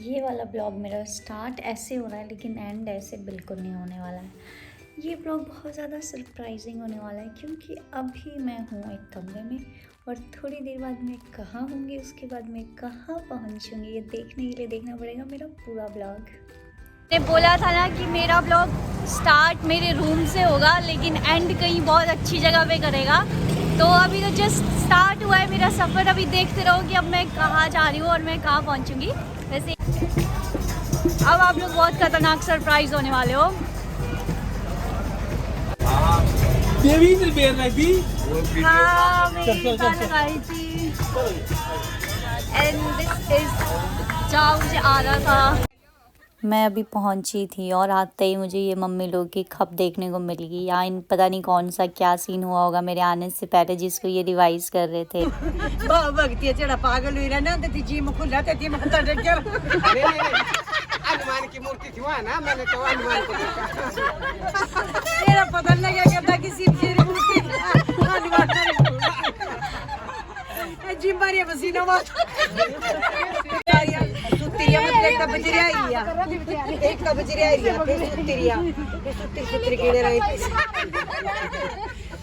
ये वाला ब्लॉग मेरा स्टार्ट ऐसे हो रहा है लेकिन एंड ऐसे बिल्कुल नहीं होने वाला है। ये ब्लॉग बहुत ज़्यादा सरप्राइजिंग होने वाला है क्योंकि अभी मैं हूँ एक कमरे में और थोड़ी देर बाद मैं कहाँ होंगी, उसके बाद मैं कहाँ पहुँचूँगी, ये देखने के लिए देखना पड़ेगा मेरा पूरा ब्लॉग। मैंने बोला था ना कि मेरा ब्लॉग स्टार्ट मेरे रूम से होगा लेकिन एंड कहीं बहुत अच्छी जगह पे करेगा। तो अभी तो जस्ट स्टार्ट हुआ है मेरा सफ़र। अभी देखते रहो कि अब मैं कहाँ जा रही हूँ और मैं कहाँ पहुँचूँगी। वैसे अब आप लोग बहुत खतरनाक सरप्राइज होने वाले हो। हाँ, मैं लगाई थी एंड दिस इज जहाँ मुझे आना था। मैं अभी पहुंची थी और आते ही मुझे ये मम्मी लोग की खप देखने को मिल गई। यहाँ इन पता नहीं कौन सा क्या सीन हुआ होगा मेरे आने से पहले जिसको ये रिवाइज कर रहे थे। पागल हुई ना जी में खुला था हनुमान की मूर्ति थी वहाँ ना, मैंने तो हनुमान को देखा। मेरा पता नहीं क्या करता कि शिव जी की मूर्ति जिम बारी पसीना मार सुतिया मतलब एक बजरिया ही एक का बजरिया ही सुतिया कीड़े रहे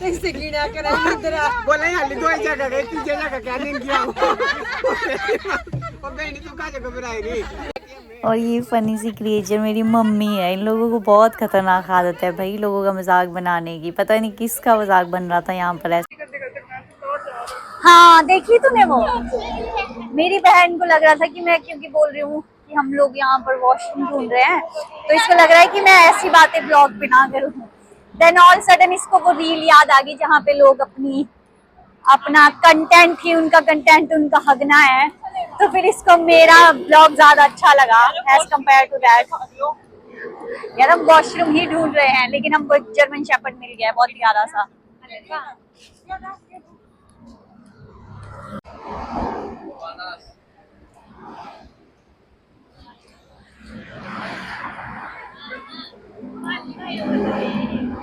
ऐसे कीड़ा करा इधर बोले यार दो जगह गई, तीसरी जगह क्या नहीं किया और गई नहीं तो कहाँ जगह पर आएगी। और ये फनी सी क्रिएचर मेरी मम्मी है। इन लोगों को बहुत खतरनाक आदत है भाई लोगों का मजाक बनाने की। पता नहीं किसका मजाक बन रहा था यहाँ पर ऐसे। हाँ देखी तूने वो, मेरी बहन को लग रहा था कि मैं क्योंकि बोल रही हूँ कि हम लोग यहाँ पर वॉशरूम ढूंढ रहे हैं तो इसको लग रहा है कि मैं ऐसी बातें ब्लॉग पे ना करूँ। देन ऑल सडन इसको वो रील याद आ गई जहाँ पे लोग अपना कंटेंट ही उनका कंटेंट उनका हगना है। तो फिर इसको मेरा ब्लॉग ज्यादा अच्छा लगा एज कम्पेयर टू दैट। यार हम वॉशरूम ही ढूंढ रहे हैं लेकिन हमको एक जर्मन शेफर्ड मिल गया है बहुत प्यारा सा।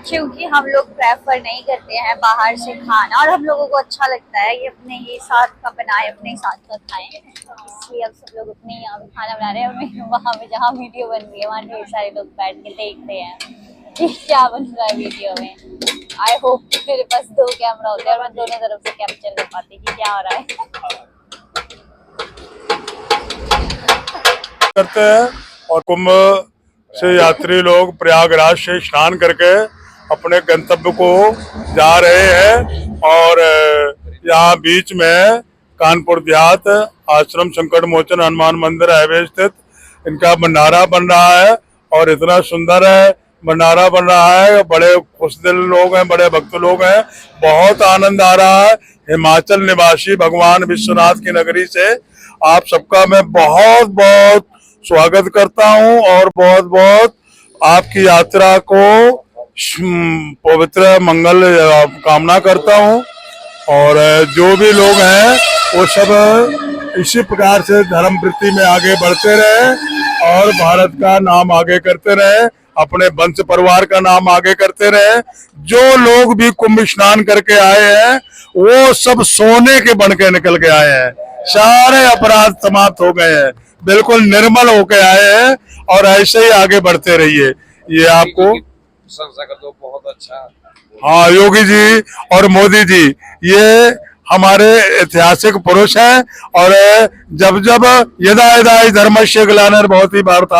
क्योंकि हम लोग प्रेफर नहीं करते हैं बाहर से खाना और हम लोगों को अच्छा लगता है ये अपने ही साथ का बनाए अपने ही साथ का खाएं, इसलिए अब सब लोग अपने यहाँ पे खाना बना रहे हैं और मैं वहाँ पे जहाँ वीडियो बन रही है वहाँ ढेर सारे लोग बैठ के देख रहे हैं कि क्या बन रहा है वीडियो में। आई होप कि मेरे पास 2 कैमरा होते हैं और मैं दोनों तरफ से कैप्चर कर पाती कि क्या हो रहा है। करते हैं और कुंभ से यात्री लोग प्रयागराज से स्नान करके अपने गंतव्य को जा रहे हैं और यहाँ बीच में कानपुर देहात आश्रम संकट मोचन हनुमान मंदिर हाईवे स्थित इनका भंडारा बन रहा है और इतना सुंदर है भंडारा बन रहा है। बड़े खुश दिल लोग हैं, बड़े भक्त लोग हैं, बहुत आनंद आ रहा है। हिमाचल निवासी भगवान विश्वनाथ की नगरी से आप सबका मैं बहुत बहुत स्वागत करता हूं और बहुत बहुत आपकी यात्रा को पवित्र मंगल कामना करता हूं। और जो भी लोग हैं वो सब इसी प्रकार से धर्म वृत्ति में आगे बढ़ते रहे और भारत का नाम आगे करते रहे, अपने वंश परिवार का नाम आगे करते रहे। जो लोग भी कुंभ स्नान करके आए हैं वो सब सोने के बन के निकल के आए हैं, सारे अपराध समाप्त हो गए हैं, बिल्कुल निर्मल होके आए हैं और ऐसे ही आगे बढ़ते रहिए। ये आपको प्रशंसा कर दो, बहुत अच्छा। हाँ, योगी जी और मोदी जी ये हमारे ऐतिहासिक पुरुष हैं और जब जब यदा यदा धर्मस्य ग्लानिर्भवति भारत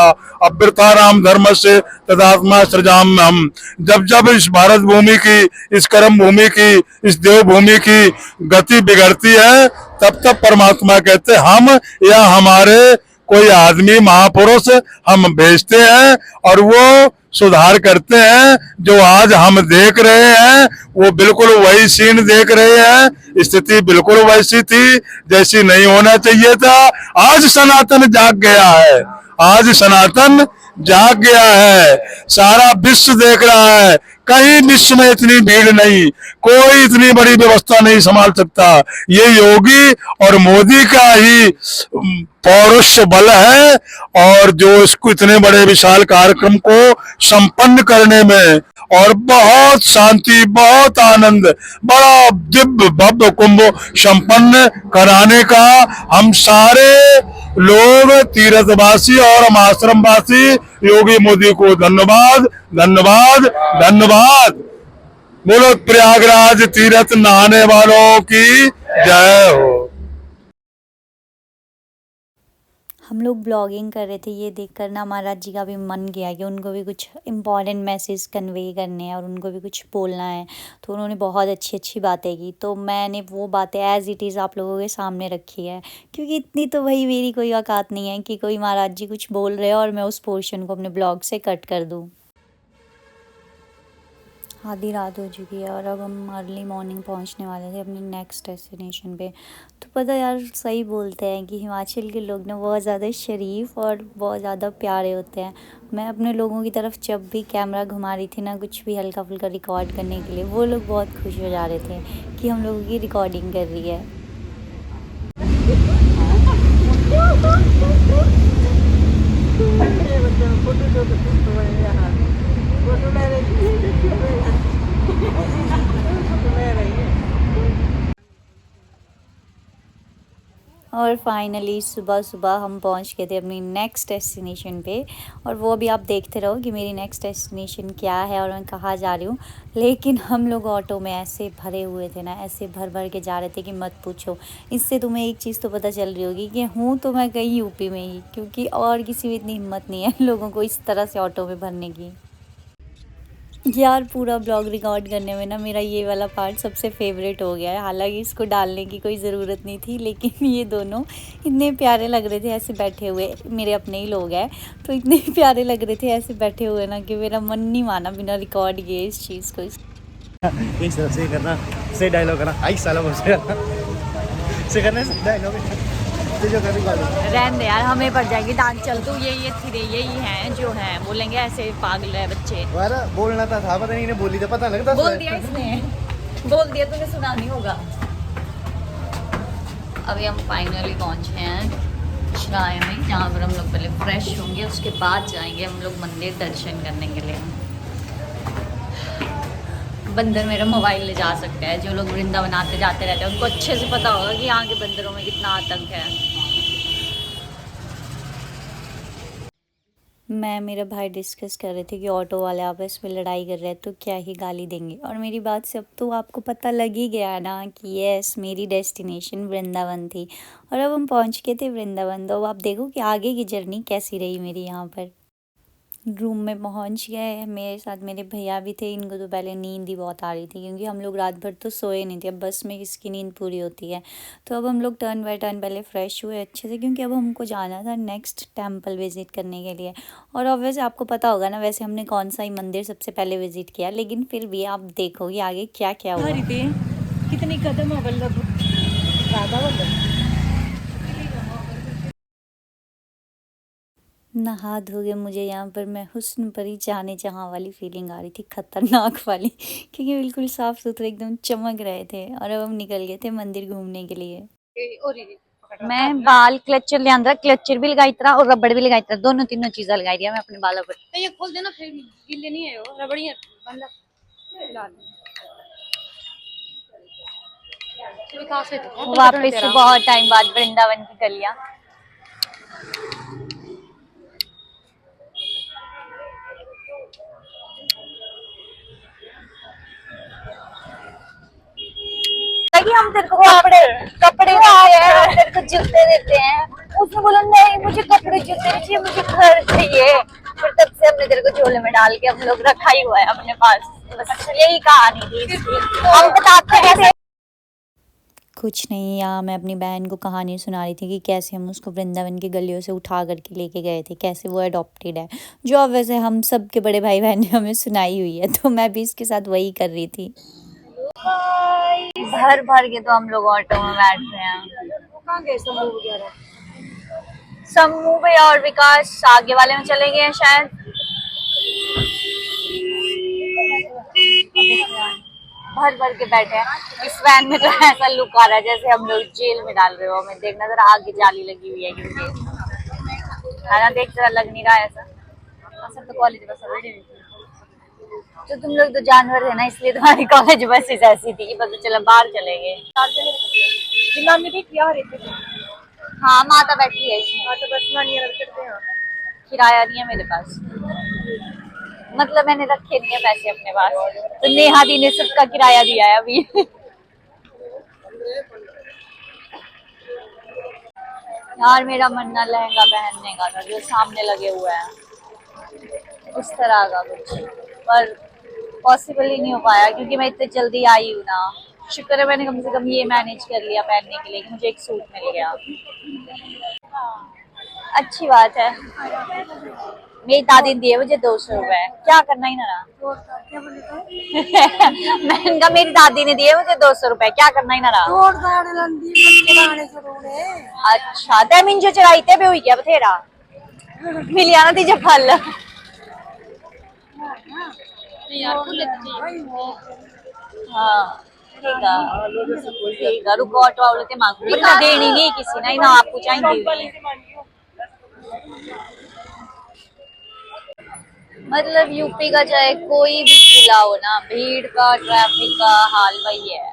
अभ्युत्थानाम् धर्मस्य तदात्मा सृजाम्यहम् हम, जब जब इस भारत भूमि की, इस कर्म भूमि की, इस देव भूमि की गति बिगड़ती है तब तब परमात्मा कहते हम या हमारे कोई आदमी महापुरुष हम भेजते हैं और वो सुधार करते हैं। जो आज हम देख रहे हैं वो बिल्कुल वही सीन देख रहे हैं। स्थिति बिल्कुल वैसी थी जैसी नहीं होना चाहिए था। आज सनातन जाग गया है, आज सनातन जाग गया है, सारा विश्व देख रहा है। कहीं विश्व में इतनी भीड़ नहीं, कोई इतनी बड़ी व्यवस्था नहीं संभाल सकता। ये योगी और मोदी का ही पौरुष बल है और जो इसको इतने बड़े विशाल कार्यक्रम को संपन्न करने में और बहुत शांति, बहुत आनंद, बड़ा दिव्य भव्य कुंभ संपन्न कराने का हम सारे लोग तीर्थवासी और हम आश्रमवासी योगी मोदी को धन्यवाद धन्यवाद धन्यवाद। बोलो प्रयागराज तीर्थ नहाने वालों की जय हो। हम लोग ब्लॉगिंग कर रहे थे, ये देखकर ना महाराज जी का भी मन किया कि उनको भी कुछ इम्पॉर्टेंट मैसेज कन्वे करने हैं और उनको भी कुछ बोलना है। तो उन्होंने बहुत अच्छी अच्छी बातें की, तो मैंने वो बातें एज़ इट इज़ आप लोगों के सामने रखी है, क्योंकि इतनी तो भाई मेरी कोई औकात नहीं है कि कोई महाराज जी कुछ बोल रहे हैं और मैं उस पोर्शन को अपने ब्लॉग से कट कर दूँ। आधी रात हो चुकी है और अब हम अर्ली मॉर्निंग पहुंचने वाले थे अपने नेक्स्ट डेस्टिनेशन पे। तो पता यार, सही बोलते हैं कि हिमाचल के लोग ना बहुत ज़्यादा शरीफ और बहुत ज़्यादा प्यारे होते हैं। मैं अपने लोगों की तरफ जब भी कैमरा घुमा रही थी ना, कुछ भी हल्का फुल्का रिकॉर्ड करने के लिए, वो लोग बहुत खुश हो जा रहे थे कि हम लोगों की रिकॉर्डिंग कर रही है। और फाइनली सुबह सुबह हम पहुंच गए थे अपनी नेक्स्ट डेस्टिनेशन पे। और वो भी आप देखते रहो कि मेरी नेक्स्ट डेस्टिनेशन क्या है और मैं कहाँ जा रही हूँ। लेकिन हम लोग ऑटो में ऐसे भरे हुए थे ना, ऐसे भर भर के जा रहे थे कि मत पूछो। इससे तुम्हें एक चीज़ तो पता चल रही होगी कि हूँ तो मैं कहीं यूपी में ही, क्योंकि और किसी में इतनी हिम्मत नहीं है लोगों को इस तरह से ऑटो में भरने की। यार पूरा ब्लॉग रिकॉर्ड करने में ना मेरा ये वाला पार्ट सबसे फेवरेट हो गया है। हालांकि इसको डालने की कोई ज़रूरत नहीं थी, लेकिन ये दोनों इतने प्यारे लग रहे थे ऐसे बैठे हुए। मेरे अपने ही लोग हैं तो इतने प्यारे लग रहे थे ऐसे बैठे हुए ना कि मेरा मन नहीं माना बिना रिकॉर्ड किए इस चीज़ को। से करना, से डायलॉग करना, आई साला मुझसे से करना डायलॉग जो कर रहने दे यार, हमें पड़ जाएगी डांस। चल तू ये थिरे यही हैं जो हैं, बोलेंगे ऐसे पागल है बच्चे। बोलना था पता नहीं, इन्हें बोली था पता लगता। बोल दिया इसने, बोल दिया, तुझे सुना नहीं होगा। अभी हम फाइनली पहुंचे हैं श्राय में, जहाँ पर हम लोग पहले फ्रेश होंगे, उसके बाद जाएंगे हम लोग मंदिर दर्शन करने के लिए। बंदर मेरा मोबाइल ले जा सकता है। जो लोग वृंदावन आते जाते रहते हैं उनको अच्छे से पता होगा कि यहाँ के बंदरों में कितना आतंक है। मैं मेरा भाई डिस्कस कर रहे थे कि ऑटो वाले आपस में लड़ाई कर रहे हैं तो क्या ही गाली देंगे। और मेरी बात से अब तो आपको पता लग ही गया ना कि यस, मेरी डेस्टिनेशन वृंदावन थी। और अब हम पहुँच गए थे वृंदावन। तो अब आप देखो कि आगे की जर्नी कैसी रही मेरी। यहाँ पर रूम में पहुंच गए, मेरे साथ मेरे भैया भी थे। इनको तो पहले नींद ही बहुत आ रही थी, क्योंकि हम लोग रात भर तो सोए नहीं थे। अब बस में किसकी नींद पूरी होती है। तो अब हम लोग टर्न बाय टर्न पहले फ्रेश हुए अच्छे से, क्योंकि अब हमको जाना था नेक्स्ट टेंपल विज़िट करने के लिए। और अब वैसे आपको पता होगा ना, वैसे हमने कौन सा ही मंदिर सबसे पहले विज़िट किया, लेकिन फिर भी आप देखोगे आगे क्या क्या हुआ। कितनी कदम है वल्लभ, राधा वल्लभ। नहा धो के मुझे यहाँ पर मैं हुस्न परी जाने जहाँ वाली फीलिंग आ रही थी, खतरनाक वाली, क्योंकि बिल्कुल साफ सुथरे एकदम चमक रहे थे। और अब हम निकल गए थे मंदिर घूमने के लिए। मैं बाल क्लचर ले आंदा, क्लचर भी लगाई तरह और रबड़ भी लगाई तरह, दोनों तीनों चीजें लगाई दिया मैं अपने बालों पर। तो ये खोल देना, फिर गिले नहीं है वो रबड़ी वापस से बहुत टाइम बाद वृंदावन की गलियां। हम तेरे को कपड़े देते हैं, हम तेरे को जूते देते हैं। उसने बोला नहीं मुझे कपड़े जूते नहीं चाहिए, मुझे घर चाहिए। फिर तब से हमने तेरे को झोले में डाल के हम लोग रखा ही हुआ है अपने पास। बस यही कहानी थी। हम बताते हैं कुछ नहीं। यहाँ मैं अपनी बहन को कहानी सुना रही थी कि कैसे हम उसको वृंदावन की गलियों से उठा करके लेके गए थे, कैसे वो अडॉप्टेड है, जो अब वैसे हम सब के बड़े भाई बहन ने हमें सुनाई हुई है। तो मैं भी इसके साथ वही कर रही थी। भर भर के तो हम लोग ऑटो में बैठ रहे हैं। कहाँ गए समूह वगैरह? समूह भैया और विकास आगे वाले में चले गए हैं शायद। भर भर के बैठे हैं इस वैन में। तो ऐसा लुक आ रहा है जैसे हम लोग जेल में डाल रहे हो हमें। देखना जरा, आगे जाली लगी हुई है क्योंकि है ना, देख जरा, लग नहीं रहा है ऐसा। सब तो कॉलेज बस, तो तुम लोग तो जानवर है ना, इसलिए तुम्हारी कॉलेज बसेस ऐसी थी कि पता चला बाहर चले गए। हाँ माता बैठी है इसमें। किराया नहीं है मेरे पास, मतलब मैंने रखे नहीं है पैसे अपने पास, तो नेहा दी ने सबका किराया दिया है अभी। यार मेरा मन ना लहंगा पहनने का था जो सामने लगे हुए हैं उस तरह का कुछ, पर पॉसिबल ही नहीं हो पाया क्योंकि मैं इतने जल्दी आई हूँ ना। शुक्र है मैंने कम से कम ये मैनेज कर लिया पहनने के लिए कि मुझे एक सूट मिल गया। अच्छी बात है। मेरी दादी ने दिए मुझे 200 रुपए, क्या करना ही ना रहा। मैंने कहा मेरी दादी ने दिए मुझे 200 रुपए, क्या करना ही ना रहा। अच्छा ते मिंजो चढ़ाई ते भी हुई क्या बथेरा मिलिया ना तीजे फल। हाँ ठीक है रुको ऑटो वाले ते मांगू ना, देनी नहीं किसी ने ना, आपको चाहिए। मतलब यूपी का चाहे कोई भी जिला हो ना, भीड़ का ट्रैफिक का हाल वही है।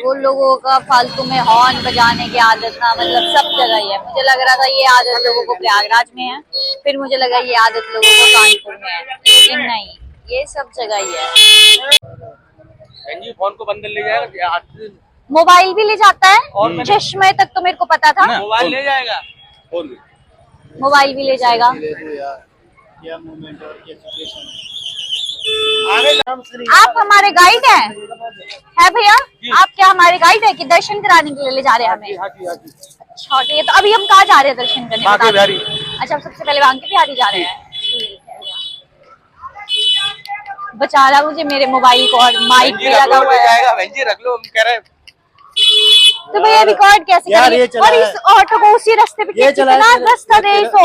वो लोगों का फालतू में हॉर्न बजाने की आदत ना, मतलब सब जगह ही है। मुझे लग रहा था ये आदत लोगों को प्रयागराज में है, फिर मुझे लगा ये आदत लोगों को कानपुर में है, लेकिन नहीं, ये सब जगह ही है। फोन को बंदर ले जाएगा, मोबाइल भी ले जाता है, चश्मे तक तो मेरे को पता था। मोबाइल ले जाएगा, मोबाइल भी ले जाएगा। आप हमारे गाइड हैं? है भैया आप क्या हमारे गाइड है कि दर्शन कराने के लिए ले जा रहे हैं हमें? अच्छा ठीक है, तो अभी हम कहाँ जा रहे हैं दर्शन करने? बांके बिहारी। अच्छा हम सबसे पहले बांके बिहारी जा रहे हैं। ठीक है बचा रहा मुझे मेरे मोबाइल को और माइक भी लगा हुआ है। रख लो, हम कह रहे हैं। तो भैया रिकॉर्ड कैसे करेंगे? और इस ऑटो को उसी रास्ते पे कितना रास्ता दे इसको।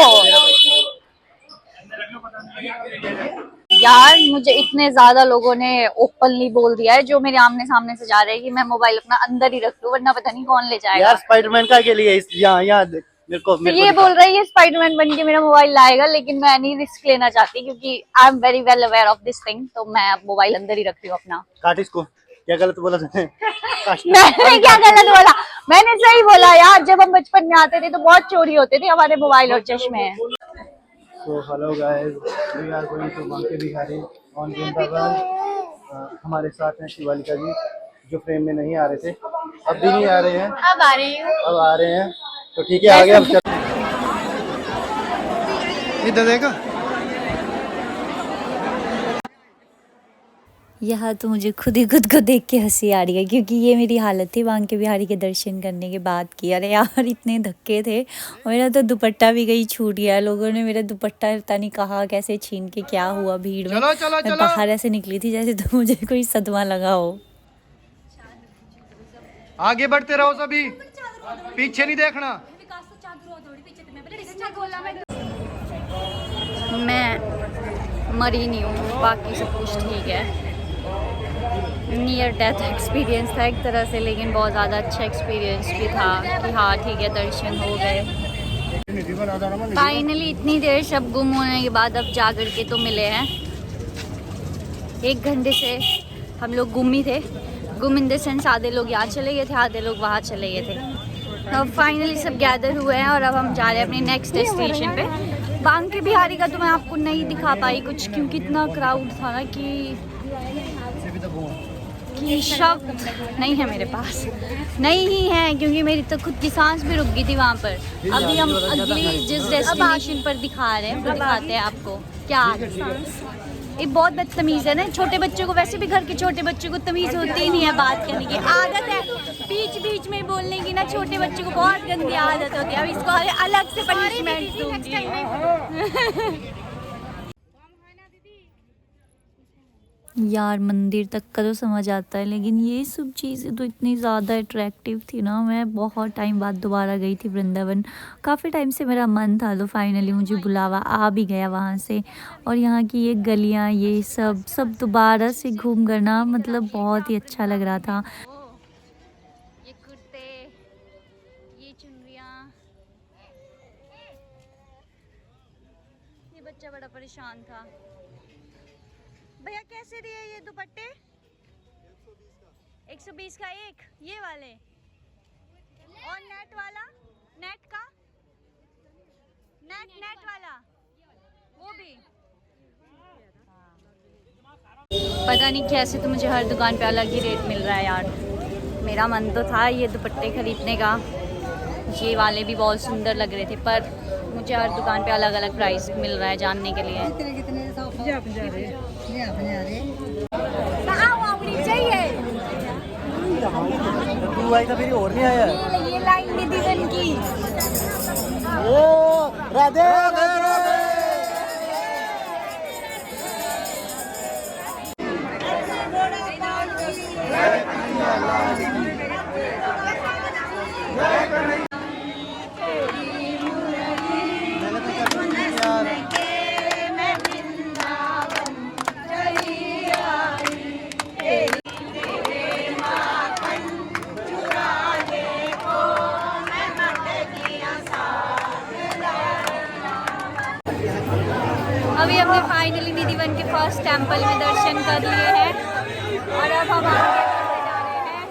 यार मुझे इतने ज्यादा लोगों ने ओपनली बोल दिया है जो मेरे आमने सामने से जा रहे हैं कि मैं मोबाइल अपना अंदर ही रख लूं वरना पता नहीं कौन ले जाएगा। यार स्पाइडरमैन का के लिए यहाँ मेरे को ये बोल रही है स्पाइडरमैन बन के मेरा मोबाइल लाएगा, लेकिन मैं नहीं रिस्क लेना चाहती क्योंकि I am very well aware of this thing, तो मैं अब मोबाइल अंदर ही रख रही हूँ अपना। काट इसको, क्या गलत बोला तूने? मैंने क्या गलत बोला? मैंने सही बोला यार, जब हम बचपन में आते थे तो बहुत चोरी होते थे हमारे मोबाइल और चश्मे। तो hello guys, we are going to Banke Bihari on Vrindavan. हमारे साथ हैं शिवालिका जी जो फ्रेम में नहीं आ रहे थे, अब भी नहीं आ रहे हैं, अब आ रही हूँ, अब आ रहे हैं, तो ठीक है आगे अब चल। इधर देखो यहाँ तो मुझे खुद ही खुद को देख के हंसी आ रही है क्योंकि ये मेरी हालत थी बांके बिहारी के दर्शन करने के बाद की। अरे यार इतने धक्के थे, और मेरा तो दुपट्टा भी कहीं छूट गया। लोगों ने मेरा दुपट्टा पता नहीं कहाँ कैसे छीन के क्या हुआ भीड़ में। मैं बाहर ऐसे निकली थी जैसे तो मुझे कोई सदमा लगा हो। आगे बढ़ते रहो सभी, पीछे नहीं देखना। मैं मरी नहीं हूँ, बाकी सब कुछ ठीक है। नियर डेथ एक्सपीरियंस था एक तरह से, लेकिन बहुत ज़्यादा अच्छा एक्सपीरियंस भी था कि हाँ ठीक है दर्शन हो गए। फाइनली इतनी देर शब गुम होने के बाद अब जा कर के तो मिले हैं। 1 घंटे से हम लोग गुम ही थे, गुम इन द सेंस आधे लोग यहाँ चले गए थे, आधे लोग वहाँ चले गए थे। अब फाइनली सब गैदर हुए हैं और अब हम जा रहे हैं अपने नेक्स्ट डेस्टिनेशन पे। बांके बिहारी का तो मैं आपको नहीं दिखा पाई कुछ क्योंकि इतना क्राउड था ना कि शब्द नहीं है मेरे पास, नहीं ही है क्योंकि मेरी तो खुद की सांस भी रुक गई थी वहाँ पर। अभी हम अगली जिस डेस्टिनेशन पर दिखा रहे हैं वो दिखाते हैं आपको। क्या ये बहुत बदतमीज है ना, छोटे बच्चों को, वैसे भी घर के छोटे बच्चों को तमीज होती ही नहीं है, बात करने की आदत है, बीच बीच में बोलने की ना छोटे बच्चों को बहुत गंदी आदत होती है। अब इसको अलग से पनिशमेंट दूंगी। यार मंदिर तक का तो समझ आता है, लेकिन ये सब चीज़ें तो इतनी ज़्यादा अट्रैक्टिव थी ना। मैं बहुत टाइम बाद दोबारा गई थी वृंदावन, काफ़ी टाइम से मेरा मन था, तो फाइनली मुझे बुलावा आ भी गया वहाँ से। और यहाँ की ये गलियाँ ये सब दोबारा से घूम करना मतलब बहुत ही अच्छा लग रहा था। ये कुर्ते, ये चुनरियाँ, ये बच्चा बड़ा परेशान था। भैया कैसे दिए ये दुपट्टे? 120 का एक, ये वाले और नेट वाला नेट वाला वो भी। पता नहीं कैसे तो मुझे हर दुकान पे अलग ही रेट मिल रहा है यार। मेरा मन तो था ये दुपट्टे खरीदने का, ये वाले भी बहुत सुंदर लग रहे थे, पर मुझे हर दुकान पे अलग अलग प्राइस मिल रहा है जानने के लिए। चाहिए और नहीं आया ये लाइन निधि बन की। राधे अभी हमने फाइनली निधि वन के फर्स्ट टेंपल में दर्शन कर लिए हैं और अब हम आगे बढ़ते जा रहे हैं।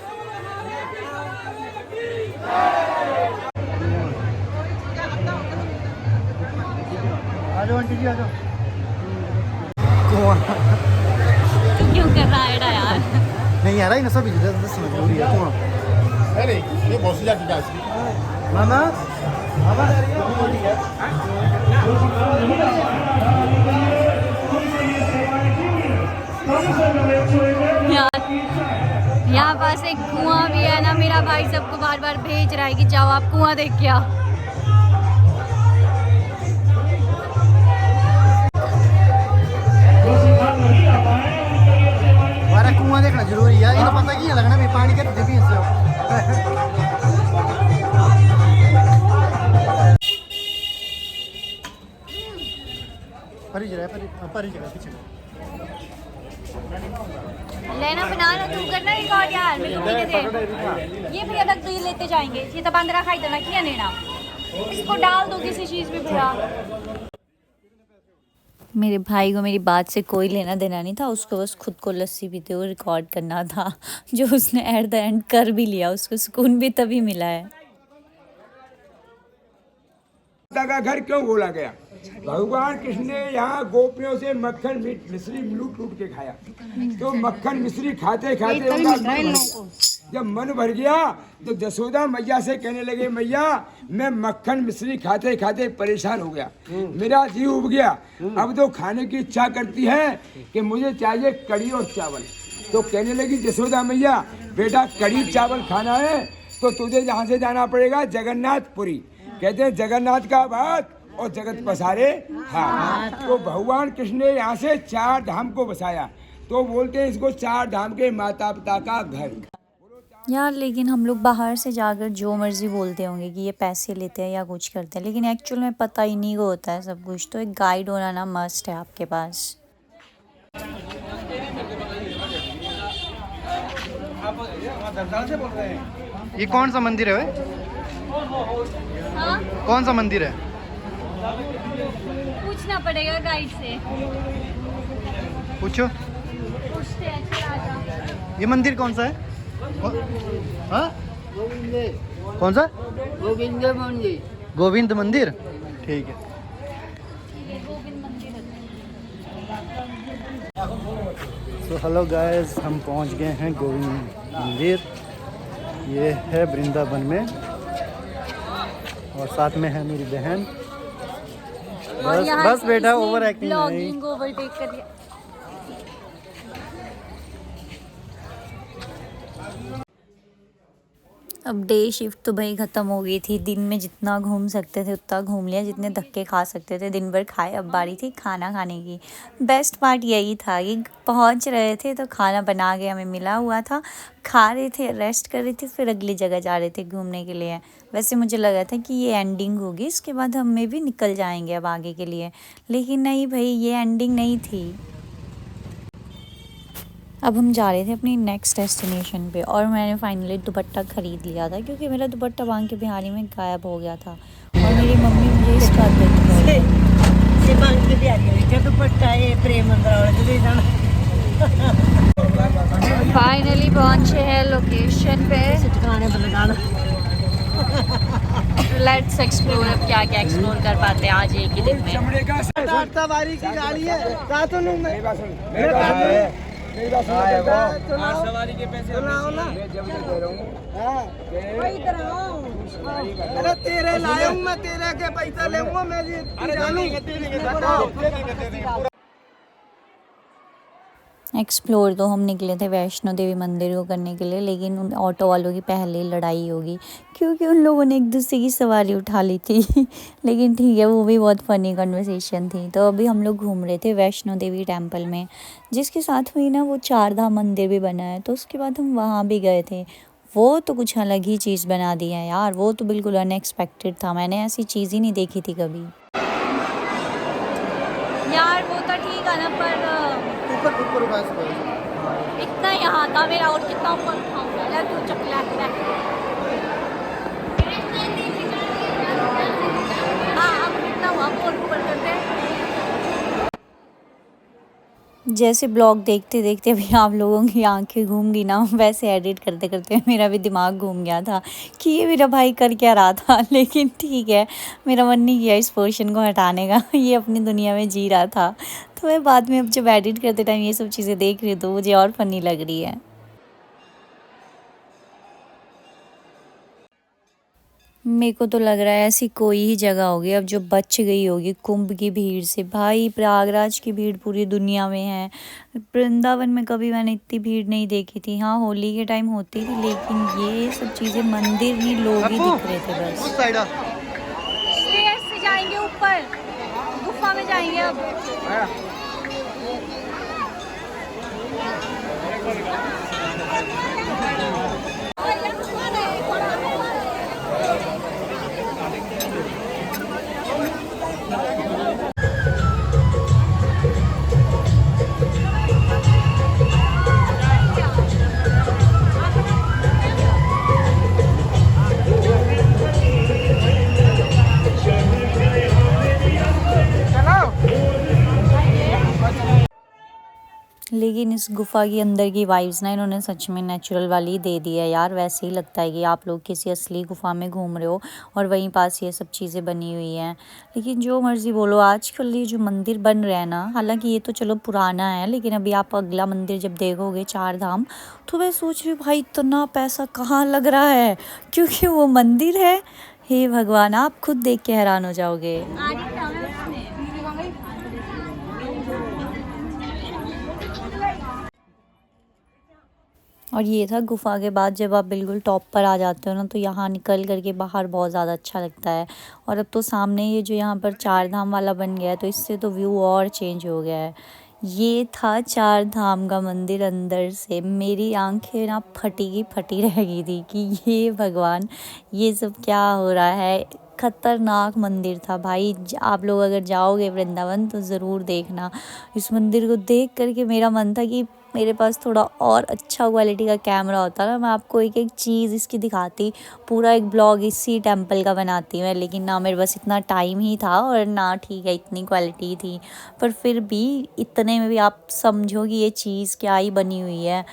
आ जाओ आंटी जी आ जाओ। क्यों कर रहा है यार? नहीं आ रहा है ना सब इधर समझ जरूरी है। कौन अरे ये बहुत सी जाती है मामा मामा यहाँ पास एक कुआं भी है ना, मेरा भाई सबको बार बार भेज रहा है कि जाओ आप कुआं देख के आओ। हमारा कुआं देखना जरूरी है। ये तो पता की लगना भी पानी के भी इससे परी जगह परी जगह पीछे लेना बनाना तू करना रिकॉर्ड यार मेरे को भी दे। ये भैया तक तो ये लेते जाएंगे, ये तो बंद रखा इतना किया लेना, इसको डाल दो किसी चीज में भैया। मेरे भाई को मेरी बात से कोई लेना देना नहीं था, उसको बस खुद को लस्सी पीते हुए रिकॉर्ड करना था, जो उसने एट द एंड कर भी लिया। उसको सुकून भी तभी मिला है। का घर क्यों बोला गया? भगवान कृष्ण ने यहाँ गोपियों से मक्खन मिश्री लूट लूट के खाया, तो मक्खन मिश्री खाते खाते जब मन भर गया तो जसोदा मैया से कहने लगे, मैया मैं मक्खन मिश्री खाते खाते परेशान हो गया, मेरा जी उब गया, अब तो खाने की इच्छा करती है कि मुझे चाहिए कढ़ी और चावल। तो कहने लगी जसोदा मैया, बेटा कढ़ी चावल खाना है तो तुझे यहाँ से जाना पड़ेगा जगन्नाथपुरी। कहते हैं जगन्नाथ का बात और जगत पसारे हाथ। तो भगवान कृष्ण ने यहाँ से 4 धाम को बसाया, तो बोलते हैं इसको 4 धाम के माता पिता का घर। यार लेकिन हम लोग बाहर से जाकर जो मर्जी बोलते होंगे कि ये पैसे लेते हैं या कुछ करते हैं, लेकिन एक्चुअल में पता ही नहीं को होता है सब कुछ। तो एक गाइड होना ना मस्ट है आपके पास। ये कौन सा मंदिर है? हाँ? कौन सा मंदिर है? पूछना पड़ेगा गाइड से। पूछो। पूछते हैं, चला जाओ। ये मंदिर कौन सा है? हाँ? कौन सा? गोविंद मंदिर। गोविंद मंदिर, ठीक है। गोविंद मंदिर। तो हेलो गाइस, हम पहुंच गए हैं गोविंद मंदिर। ये है वृंदावन में और साथ में है मेरी बहन। बस बेटा ओवर एक्टिंग नहीं। ब्लॉगिंग ओवरटेक कर लिया। अब डे शिफ्ट तो भाई ख़त्म हो गई थी। दिन में जितना घूम सकते थे उतना घूम लिया, जितने धक्के खा सकते थे दिन भर खाए। अब बारी थी खाना खाने की। बेस्ट पार्ट यही था कि पहुंच रहे थे तो खाना बना के हमें मिला हुआ था, खा रहे थे, रेस्ट कर रहे थे, फिर अगली जगह जा रहे थे घूमने के लिए। वैसे मुझे लगा था कि ये एंडिंग होगी, इसके बाद हमें भी निकल जाएंगे अब आगे के लिए, लेकिन नहीं भाई, ये एंडिंग नहीं थी। अब हम जा रहे थे अपनी नेक्स्ट डेस्टिनेशन पे और मैंने फाइनली दुपट्टा ख़रीद लिया था, क्योंकि मेरा दुपट्टा बांके बिहारी में गायब हो गया था और मेरी मम्मी मुझे इस बात फाइनली पहुँचे हैं लोकेशन पे लेट्स एक्सप्लोर, अब क्या क्या एक्सप्लोर कर पाते हैं आज एक ही दिन में। चमड़े का सवारी की गाड़ी है रातों में मेरी बात सुन, मेरी बात सुन, सवारी के पैसे मैं जब से कह रहा हूँ अरे तेरे लाया हूँ मैं, तेरे के पैसा लेऊंगा मैं। एक्सप्लोर तो हम निकले थे वैष्णो देवी मंदिर को करने के लिए, लेकिन उन ऑटो वालों की पहले ही लड़ाई होगी क्योंकि उन लोगों ने एक दूसरे की सवारी उठा ली थी। लेकिन ठीक है, वो भी बहुत फ़नी कन्वर्सेशन थी। तो अभी हम लोग घूम रहे थे वैष्णो देवी टेम्पल में, जिसके साथ में ना वो 4 धाम मंदिर भी बना है। तो उसके बाद हम वहाँ भी गए थे। वो तो कुछ अलग ही चीज़ बना दी है यार, वो तो बिल्कुल अनएक्सपेक्टेड था। मैंने ऐसी चीज़ ही नहीं देखी थी कभी यार। वो तो ठीक है ना, पर ऊपर इतना यहाँ था मेरा, और कितना ऊपर उठाऊंगा तू चकला। हाँ, अब कितना हुआ, और ऊपर करते हैं। जैसे ब्लॉग देखते देखते अभी आप लोगों की आंखें घूम गई ना, वैसे एडिट करते करते मेरा भी दिमाग घूम गया था कि ये मेरा भाई कर क्या रहा था। लेकिन ठीक है, मेरा मन नहीं किया इस पोर्शन को हटाने का। ये अपनी दुनिया में जी रहा था। तो मैं बाद में अब जब एडिट करते टाइम ये सब चीज़ें देख रही हूँ तो मुझे और फनी लग रही है। मेरे को तो लग रहा है ऐसी कोई ही जगह होगी अब जो बच गई होगी कुंभ की भीड़ से। भाई प्रयागराज की भीड़ पूरी दुनिया में है, वृंदावन में कभी मैंने इतनी भीड़ नहीं देखी थी। हाँ, होली के टाइम होती थी, लेकिन ये सब चीज़ें मंदिर नहीं, लोग ही दिख रहे थे बस। स्टेयर्स से जाएंगे ऊपर, गुफा में जाएंगे अब। लेकिन इस गुफा के अंदर की वाइब्स ना इन्होंने सच में नेचुरल वाली दे दी है यार। वैसे ही लगता है कि आप लोग किसी असली गुफा में घूम रहे हो और वहीं पास ये सब चीज़ें बनी हुई हैं। लेकिन जो मर्ज़ी बोलो, आजकल ये जो मंदिर बन रहे हैं ना, हालांकि ये तो चलो पुराना है, लेकिन अभी आप अगला मंदिर जब देखोगे 4 धाम, तो मैं सोच रही हूँ भाई इतना पैसा कहाँ लग रहा है, क्योंकि वो मंदिर है। हे भगवान, आप खुद देख के हैरान हो जाओगे। और ये था गुफा के बाद जब आप बिल्कुल टॉप पर आ जाते हो ना, तो यहाँ निकल करके बाहर बहुत ज़्यादा अच्छा लगता है। और अब तो सामने ये जो यहाँ पर 4 धाम वाला बन गया है, तो इससे तो व्यू और चेंज हो गया है। ये था 4 धाम का मंदिर अंदर से। मेरी आंखें ना फटी की फटी रह गई थी कि ये भगवान, ये सब क्या हो रहा है। खतरनाक मंदिर था भाई। आप लोग अगर जाओगे वृंदावन तो ज़रूर देखना। इस मंदिर को देख करके मेरा मन था कि मेरे पास थोड़ा और अच्छा क्वालिटी का कैमरा होता ना, मैं आपको एक एक चीज़ इसकी दिखाती, पूरा एक ब्लॉग इसी टेंपल का बनाती मैं। लेकिन ना मेरे पास इतना टाइम ही था, और ना ठीक है इतनी क्वालिटी थी। पर फिर भी इतने में भी आप समझो कि ये चीज़ क्या ही बनी हुई है।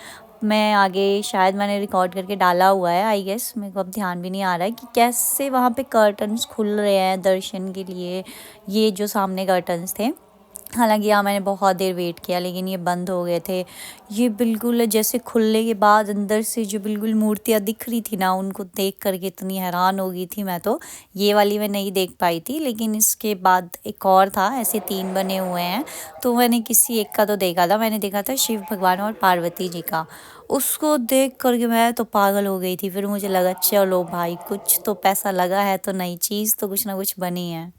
मैं आगे शायद मैंने रिकॉर्ड करके डाला हुआ है, आई गेस, मेरे को अब ध्यान भी नहीं आ रहा है कि कैसे वहाँ पे कर्टन्स खुल रहे हैं दर्शन के लिए। ये जो सामने कर्टन्स थे, हालांकि यहाँ मैंने बहुत देर वेट किया, लेकिन ये बंद हो गए थे। ये बिल्कुल जैसे खुलने के बाद अंदर से जो बिल्कुल मूर्तियाँ दिख रही थी ना, उनको देख करके इतनी हैरान हो गई थी मैं। तो ये वाली मैं नहीं देख पाई थी, लेकिन इसके बाद एक और था, ऐसे 3 बने हुए हैं। तो मैंने किसी एक का तो देखा था, मैंने देखा था शिव भगवान और पार्वती जी का। उसको देख करके मैं तो पागल हो गई थी। फिर मुझे लगा चलो भाई, कुछ तो पैसा लगा है तो नई चीज़ तो कुछ ना कुछ बनी है।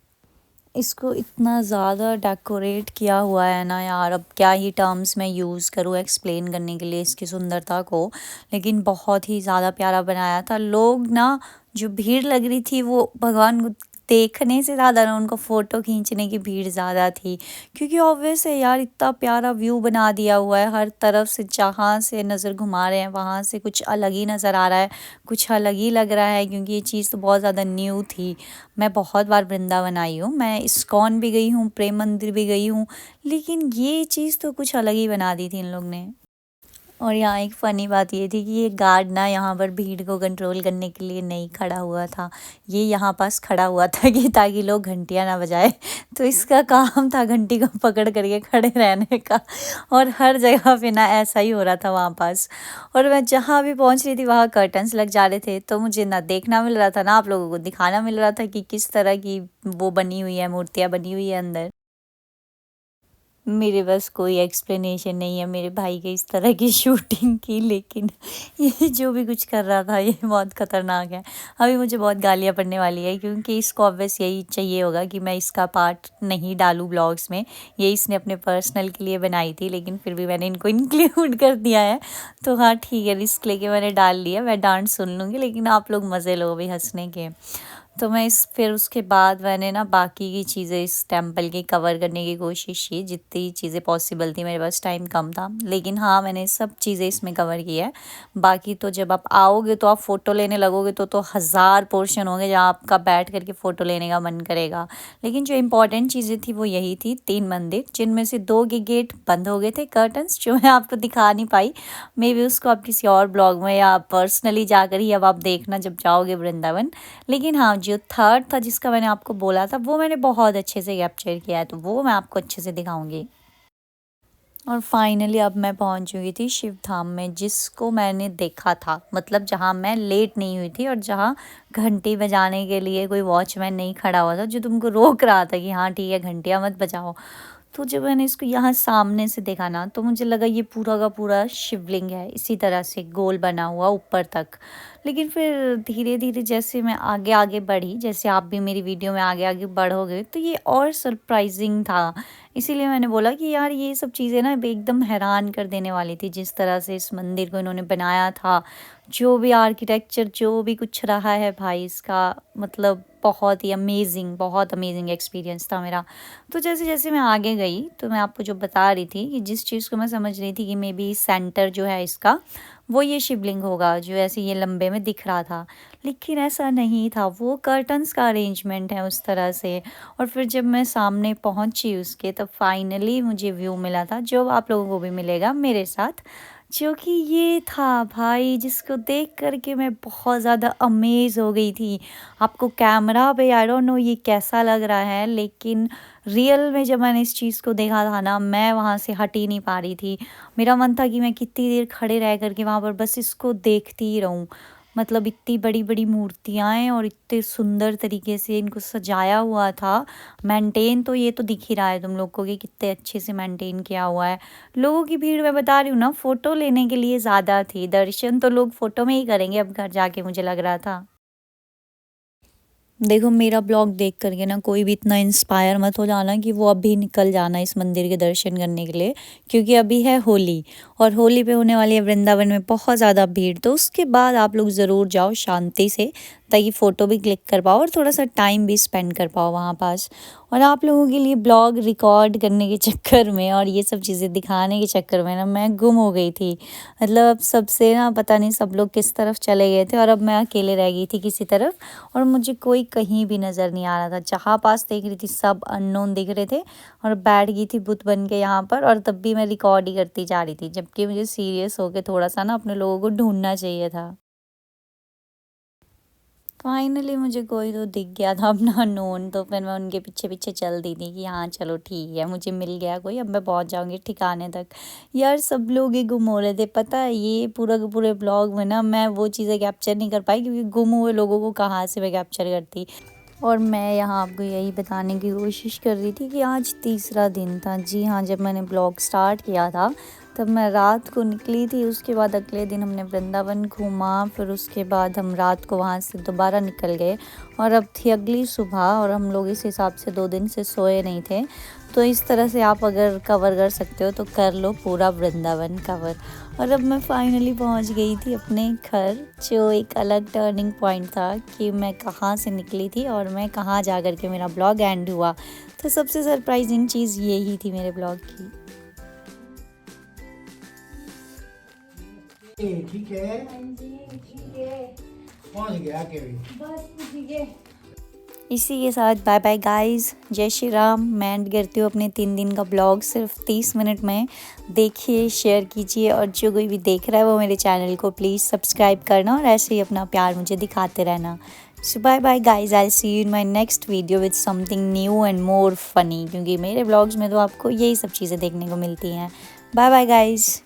इसको इतना ज़्यादा डेकोरेट किया हुआ है ना यार, अब क्या ही टर्म्स मैं यूज़ करूँ एक्सप्लेन करने के लिए इसकी सुंदरता को। लेकिन बहुत ही ज़्यादा प्यारा बनाया था। लोग ना, जो भीड़ लग रही थी वो भगवान को देखने से ज़्यादा ना उनको फ़ोटो खींचने की भीड़ ज़्यादा थी। क्योंकि ऑब्वियस है यार, इतना प्यारा व्यू बना दिया हुआ है हर तरफ से। जहाँ से नज़र घुमा रहे हैं वहाँ से कुछ अलग ही नज़र आ रहा है, कुछ अलग ही लग रहा है। क्योंकि ये चीज़ तो बहुत ज़्यादा न्यू थी। मैं बहुत बार वृंदावन आई हूँ, मैं इस्कॉन भी गई हूँ, प्रेम मंदिर भी गई हूँ, लेकिन ये चीज़ तो कुछ अलग ही बना दी थी इन लोग ने। और यहाँ एक फ़नी बात ये थी कि ये गार्ड ना यहाँ पर भीड़ को कंट्रोल करने के लिए नहीं खड़ा हुआ था, ये यहाँ पास खड़ा हुआ था कि ताकि लोग घंटियाँ ना बजाए। तो इसका काम था घंटी को पकड़ करके खड़े रहने का। और हर जगह पे ना ऐसा ही हो रहा था वहाँ पास। और मैं जहाँ भी पहुँच रही थी वहाँ कर्टन्स लग जा रहे थे, तो मुझे ना देखना मिल रहा था ना आप लोगों को दिखाना मिल रहा था कि किस तरह की वो बनी हुई है, मूर्तियाँ बनी हुई है अंदर। मेरे बस कोई एक्सप्लेनेशन नहीं है मेरे भाई के इस तरह की शूटिंग की, लेकिन ये जो भी कुछ कर रहा था ये बहुत ख़तरनाक है। अभी मुझे बहुत गालियाँ पड़ने वाली है क्योंकि इसको ऑब्वियस यही चाहिए होगा कि मैं इसका पार्ट नहीं डालूँ ब्लॉग्स में। ये इसने अपने पर्सनल के लिए बनाई थी, लेकिन फिर भी मैंने इनको इंक्लूड कर दिया है। तो हाँ ठीक है, रिस्क लेके मैंने डाल लिया। मैं डांट सुन लूँगी लेकिन आप लोग मज़े लो भी हंसने के। तो मैं फिर उसके बाद मैंने ना बाकी की चीज़ें इस टेंपल की कवर करने की कोशिश की, जितनी चीज़ें पॉसिबल थी। मेरे पास टाइम कम था, लेकिन हाँ मैंने सब चीज़ें इसमें कवर की है। बाकी तो जब आप आओगे तो आप फ़ोटो लेने लगोगे तो हज़ार पोर्शन होंगे जहाँ आपका बैठ करके फ़ोटो लेने का मन करेगा। लेकिन जो इम्पोर्टेंट चीज़ें थी वो यही थी, 3 मंदिर, जिनमें से 2 के गेट बंद हो गए थे, कर्टन्स, जो मैं आपको दिखा नहीं पाई। मे बी उसको आप किसी और ब्लॉग में या पर्सनली जाकर ही अब आप देखना जब जाओगे वृंदावन। लेकिन हाँ जो थर्ड था जिसका मैंने आपको बोला था वो मैंने बहुत अच्छे से कैप्चर किया है, तो वो मैं आपको अच्छे से दिखाऊंगी। और फाइनली अब मैं पहुंच चुकी थी शिव धाम में, जिसको मैंने देखा था, मतलब जहां मैं लेट नहीं हुई थी और जहां घंटी बजाने के लिए कोई वॉचमैन नहीं खड़ा हुआ था जो तुमको रोक रहा था कि हाँ ठीक है घंटियाँ मत बजाओ। तो जब मैंने इसको यहाँ सामने से देखा ना तो मुझे लगा ये पूरा का पूरा शिवलिंग है, इसी तरह से गोल बना हुआ ऊपर तक। लेकिन फिर धीरे धीरे जैसे मैं आगे आगे बढ़ी, जैसे आप भी मेरी वीडियो में आगे आगे बढ़ोगे, तो ये और सरप्राइजिंग था। इसीलिए मैंने बोला कि यार ये सब चीज़ें ना एकदम हैरान कर देने वाली थी, जिस तरह से इस मंदिर को इन्होंने बनाया था, जो भी आर्किटेक्चर जो भी कुछ रहा है भाई इसका, मतलब बहुत ही अमेजिंग, बहुत अमेजिंग एक्सपीरियंस था मेरा। तो जैसे जैसे मैं आगे गई तो मैं आपको जो बता रही थी कि जिस चीज़ को मैं समझ रही थी कि मे बी सेंटर जो है इसका वो ये शिवलिंग होगा जो ऐसे ये लंबे में दिख रहा था, लेकिन ऐसा नहीं था, वो कर्टन्स का अरेंजमेंट है उस तरह से। और फिर जब मैं सामने पहुंची उसके, तब फाइनली मुझे व्यू मिला था, जो आप लोगों को भी मिलेगा मेरे साथ, जो कि ये था भाई, जिसको देख करके मैं बहुत ज़्यादा अमेज हो गई थी। आपको कैमरा पे आई डोंट नो ये कैसा लग रहा है, लेकिन रियल में जब मैंने इस चीज़ को देखा था ना, मैं वहाँ से हट ही नहीं पा रही थी। मेरा मन था कि मैं कितनी देर खड़े रह करके वहाँ पर बस इसको देखती ही रहूँ। मतलब इतनी बड़ी बड़ी मूर्तियाँ हैं और इतने सुंदर तरीके से इनको सजाया हुआ था। मेंटेन तो ये तो दिख ही रहा है तुम लोग को कि कितने अच्छे से मेंटेन किया हुआ है। लोगों की भीड़ मैं बता रही हूँ ना, फ़ोटो लेने के लिए ज़्यादा थी, दर्शन तो लोग फ़ोटो में ही करेंगे अब घर जाके, मुझे लग रहा था। देखो मेरा ब्लॉग देख करके ना कोई भी इतना इंस्पायर मत हो जाना कि वो अभी निकल जाना इस मंदिर के दर्शन करने के लिए, क्योंकि अभी है होली और होली पे होने वाली है वृंदावन में बहुत ज़्यादा भीड़। तो उसके बाद आप लोग ज़रूर जाओ शांति से, ताकि फ़ोटो भी क्लिक कर पाओ और थोड़ा सा टाइम भी स्पेंड कर पाओ वहाँ पास। और आप लोगों के लिए ब्लॉग रिकॉर्ड करने के चक्कर में और ये सब चीज़ें दिखाने के चक्कर में ना मैं गुम हो गई थी। मतलब सबसे ना पता नहीं सब लोग किस तरफ चले गए थे और अब मैं अकेले रह गई थी किसी तरफ, और मुझे कोई कहीं भी नज़र नहीं आ रहा था। जहाँ पास देख रही थी सब अननोन दिख रहे थे और बैठ गई थी बुत बन के यहाँ पर, और तब भी मैं रिकॉर्ड ही करती जा रही थी, जबकि मुझे सीरियस होकर थोड़ा सा ना अपने लोगों को ढूंढना चाहिए था। फाइनली मुझे कोई तो दिख गया था अपना नोन, तो फिर मैं उनके पीछे पीछे चल दी थी कि हाँ चलो ठीक है, मुझे मिल गया कोई, अब मैं पहुंच जाऊंगी ठिकाने तक। यार सब लोग ही गुम हो रहे थे, पता है ये पूरा के पूरे ब्लॉग में ना मैं वो चीज़ें कैप्चर नहीं कर पाई, क्योंकि गुम हुए लोगों को कहाँ से मैं कैप्चर करती। और मैं यहाँ आपको यही बताने की कोशिश कर रही थी कि आज तीसरा दिन था। जी हाँ, जब मैंने ब्लॉग स्टार्ट किया था तब मैं रात को निकली थी, उसके बाद अगले दिन हमने वृंदावन घूमा, फिर उसके बाद हम रात को वहाँ से दोबारा निकल गए और अब थी अगली सुबह, और हम लोग इस हिसाब से 2 दिन से सोए नहीं थे। तो इस तरह से आप अगर कवर कर सकते हो तो कर लो पूरा वृंदावन कवर। और अब मैं फाइनली पहुंच गई थी अपने घर, जो एक अलग टर्निंग पॉइंट था कि मैं कहाँ से निकली थी और मैं कहाँ जा कर के मेरा ब्लॉग एंड हुआ। तो सबसे सरप्राइजिंग चीज़ यही थी मेरे ब्लॉग की। ठीक है, पहुंच गया के भी। इसी के साथ बाय बाय गाइस, जय श्री राम। मैं एंड करती हूँ अपने 3 दिन का ब्लॉग सिर्फ 30 मिनट में। देखिए, शेयर कीजिए और जो कोई भी देख रहा है वो मेरे चैनल को प्लीज़ सब्सक्राइब करना और ऐसे ही अपना प्यार मुझे दिखाते रहना। So bye bye guys, I see you in my next video with something new and more funny, क्योंकि मेरे ब्लॉग्स में तो आपको यही सब चीज़ें देखने को मिलती हैं। Bye bye guys.